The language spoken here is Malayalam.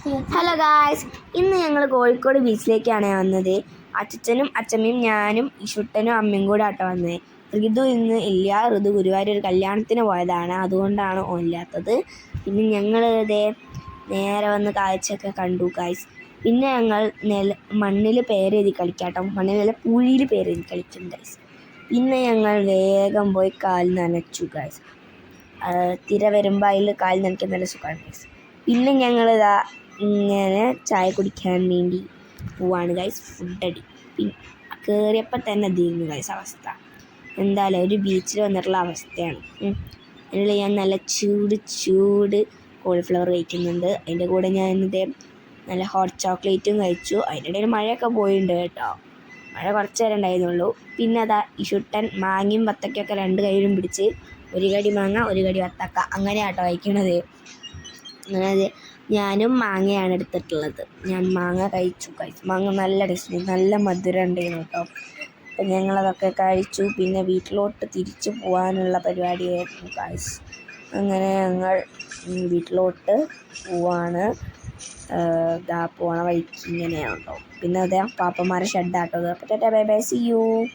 ഹലോ ഗായ്സ്, ഇന്ന് ഞങ്ങൾ കോഴിക്കോട് ബീച്ചിലേക്കാണ് വന്നത്. അച്ഛനും അച്ഛമ്മയും ഞാനും ഇഷുട്ടനും അമ്മയും കൂടെ ആട്ടോ വന്നത്. ഋതു ഇന്ന് ഇല്ല. ഋതു ഗുരുവായൂർ ഒരു കല്യാണത്തിന് പോയതാണ്, അതുകൊണ്ടാണ് ഇല്ലാത്തത്. പിന്നെ ഞങ്ങൾ നേരെ വന്ന് കാഴ്ചയൊക്കെ കണ്ടു ഗായ്സ്. പിന്നെ ഞങ്ങൾ മണ്ണിൽ പേരെഴുതി കളിക്കാട്ടോ, മണ്ണിൽ പൂഴിയിൽ പേരെഴുതി കളിക്കും ഗായ്സ്. പിന്നെ ഞങ്ങൾ വേഗം പോയി കാൽ നനച്ചു ഗായ്സ്. തിര വരുമ്പോൾ അതിൽ കാൽ നനയ്ക്കാൻ നല്ല സുഖമാണ് ഗായ്സ്. പിന്നെ ഞങ്ങളിതാ ഇങ്ങനെ ചായ കുടിക്കാൻ വേണ്ടി പോവാണ് ഗൈസ്. ഫുഡടി പിന്നെ കയറിയപ്പോൾ തന്നെ തീരുന്നു ഗൈസ് അവസ്ഥ. എന്തായാലും ഒരു ബീച്ചിൽ വന്നിട്ടുള്ള അവസ്ഥയാണ്. അതിനുള്ള ഞാൻ നല്ല ചൂട് കോളിഫ്ലവർ കഴിക്കുന്നുണ്ട്. അതിൻ്റെ കൂടെ ഞാൻ നല്ല ഹോട്ട് ചോക്ലേറ്റും കഴിച്ചു. അതിൻ്റെ ഇടയിൽ മഴയൊക്കെ പോയിട്ടുണ്ട് കേട്ടോ. മഴ കുറച്ച് നേരം ഉണ്ടായിരുന്നുള്ളൂ. പിന്നെ അതാ ഇഷുട്ടൻ മാങ്ങയും വത്തക്കയൊക്കെ രണ്ട് കയ്യിലും പിടിച്ച് ഒരു കടി മാങ്ങ ഒരു കടി വത്തക്ക അങ്ങനെയാട്ടോ കഴിക്കണത്. അങ്ങനെ ഞാനും മാങ്ങയാണ് എടുത്തിട്ടുള്ളത്. ഞാൻ മാങ്ങ കഴിച്ചു. മാങ്ങ നല്ല ടേസ്റ്റ്, നല്ല മധുരം ഉണ്ടായിരുന്നു കേട്ടോ. അപ്പം ഞങ്ങളതൊക്കെ കഴിച്ചു. പിന്നെ വീട്ടിലോട്ട് തിരിച്ചു പോകാനുള്ള പരിപാടിയായിരുന്നു ഗൈസ്. അങ്ങനെ ഞങ്ങൾ വീട്ടിലോട്ട് പോവാണ്. പോണ വഴിക്ക് ഇങ്ങനെയാണ് കേട്ടോ. പിന്നെ അതേ പാപ്പന്മാരെ ഷെഡാട്ടോ. അപ്പോൾ ബൈ ബൈ, സീ യു.